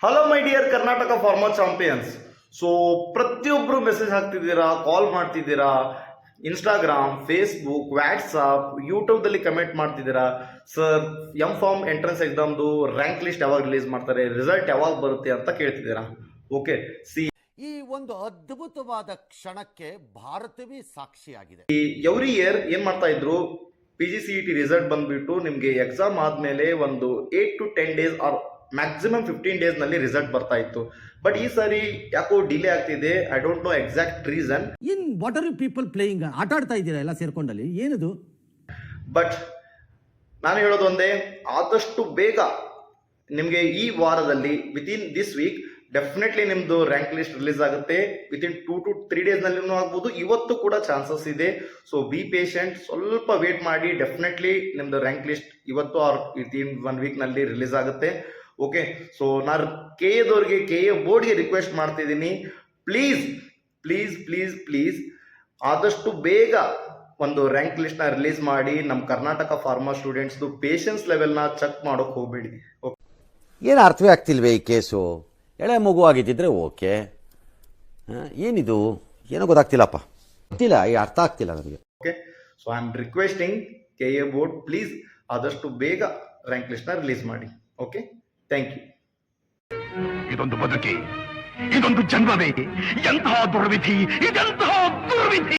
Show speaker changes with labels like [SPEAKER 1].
[SPEAKER 1] Hello my dear Karnataka farmer champions. So ಪ್ರತಿಯೊಬ್ಬರು message ಹಾಕ್ತಿದ್ದೀರಾ, call ಮಾಡ್ತಿದ್ದೀರಾ, ಇನ್ಸ್ಟಾಗ್ರಾಮ್, ಫೇಸ್ಬುಕ್, ವಾಟ್ಸಪ್, ಯೂಟ್ಯೂಬ್ದಲ್ಲಿ ಕಮೆಂಟ್ ಮಾಡ್ತಿದ್ದೀರಾ. ಸರ್, ಎಂ ಫಾರ್ಮ್ ಎಂಟ್ರೆನ್ಸ್ ಎಕ್ಸಾಮ್ದು ರ್ಯಾಂಕ್ ಲಿಸ್ಟ್ ಯಾವಾಗ ರಿಲೀಸ್ ಮಾಡ್ತಾರೆ, ರಿಸಲ್ಟ್ ಯಾವಾಗ ಬರುತ್ತೆ ಅಂತ ಕೇಳ್ತಿದ್ದೀರಾ. ಓಕೆ,
[SPEAKER 2] ಈ ಒಂದು ಅದ್ಭುತವಾದ ಕ್ಷಣಕ್ಕೆ ಭಾರತವೇ ಸಾಕ್ಷಿಯಾಗಿದೆ.
[SPEAKER 1] ಎವ್ರಿ ಇಯರ್ ಏನ್ ಮಾಡ್ತಾ ಇದ್ರು, PGCET ರಿಸಲ್ಟ್ ಬಂದ್ಬಿಟ್ಟು ನಿಮಗೆ ಎಕ್ಸಾಮ್ ಆದ್ಮೇಲೆ ಒಂದು 8 to 10 days or maximum 15 days ನಲ್ಲಿ ರಿಸಲ್ಟ್ ಬರ್ತಾ ಇತ್ತು. ಬಟ್ ಈ ಸಾರಿ ಯಾಕೋ ಡಿಲೇ ಆಗ್ತಿದೆ. I don't know exact reason.
[SPEAKER 3] In what are you people playing? ಆಟ ಆಡ್ತಾ ಇದ್ದೀರಾ ಎಲ್ಲ ಸೇರ್ಕೊಂಡಲ್ಲಿ, ಏನದು?
[SPEAKER 1] ಬಟ್ ನಾನು ಹೇಳೋದು ಒಂದೇ, ಆದಷ್ಟು ಬೇಗ ನಿಮಗೆ ಈ ವಾರದಲ್ಲಿ ವಿತಿನ್ ದಿಸ್ ವೀಕ್ ಡೆಫಿನೆಟ್ಲಿ ನಿಮ್ದು ರ್ಯಾಂಕ್ ಲಿಸ್ಟ್ ರಿಲೀಸ್ ಆಗುತ್ತೆ. ವಿತಿನ್ 2 to 3 days ನಲ್ಲಿನೂ ಆಗ್ಬೋದು, ಇವತ್ತು ಕೂಡ ಚಾನ್ಸಸ್ ಇದೆ. ಸೊ ಬಿ ಪೇಷಂಟ್, ಸ್ವಲ್ಪ ವೇಟ್ ಮಾಡಿ. ಡೆಫಿನೆಟ್ಲಿ ನಿಮ್ದು ರ್ಯಾಂಕ್ ಲಿಸ್ಟ್ ಇವತ್ತು ಆರ್ ವಿತಿನ್ 1 week ನಲ್ಲಿ ರಿಲೀಸ್ ಆಗುತ್ತೆ. ಓಕೆ, ಸೊ ನಾನು KA ಬೋರ್ಡ್ಗೆ ರಿಕ್ವೆಸ್ಟ್ ಮಾಡ್ತಿದ್ದೀನಿ, ಪ್ಲೀಸ್ ಪ್ಲೀಸ್ ಪ್ಲೀಸ್ ಪ್ಲೀಸ್ ಆದಷ್ಟು ಬೇಗ ಒಂದು ರ್ಯಾಂಕ್ ಲಿಸ್ಟ್ನ ರಿಲೀಸ್ ಮಾಡಿ. ನಮ್ಮ ಕರ್ನಾಟಕ ಫಾರ್ಮರ್ ಸ್ಟೂಡೆಂಟ್ಸ್ದು ಪೇಷನ್ಸ್ ಲೆವೆಲ್ನ ಚೆಕ್ ಮಾಡೋಕೆ ಹೋಗಬೇಡಿ.
[SPEAKER 2] ಏನು ಅರ್ಥವೇ ಆಗ್ತಿಲ್ವೇ ಈ ಕೇಸು? ಎಳೆ ಮಗು ಆಗಿದ್ದಿದ್ರೆ ಓಕೆ, ಏನಿದು ಏನೋ ಗೊತ್ತಾಗ್ತಿಲ್ಲಪ್ಪ, ಗೊತ್ತಿಲ್ಲ, ಈ ಅರ್ಥ ಆಗ್ತಿಲ್ಲ ನನಗೆ.
[SPEAKER 1] Okay, so I am requesting KA board, please ಆದಷ್ಟು ಬೇಗ ರ್ಯಾಂಕ್ ಲಿಸ್ಟ್ನ ರಿಲೀಸ್ ಮಾಡಿ. Okay, thank you.
[SPEAKER 4] ಇದೊಂದು ಬದುಕಿ, ಇದೊಂದು ಜನ್ಮವೇ, ಎಂತಹ ದುರ್ವಿಧಿ, ಇದೆಂತಹ ದುರ್ವಿಧಿ.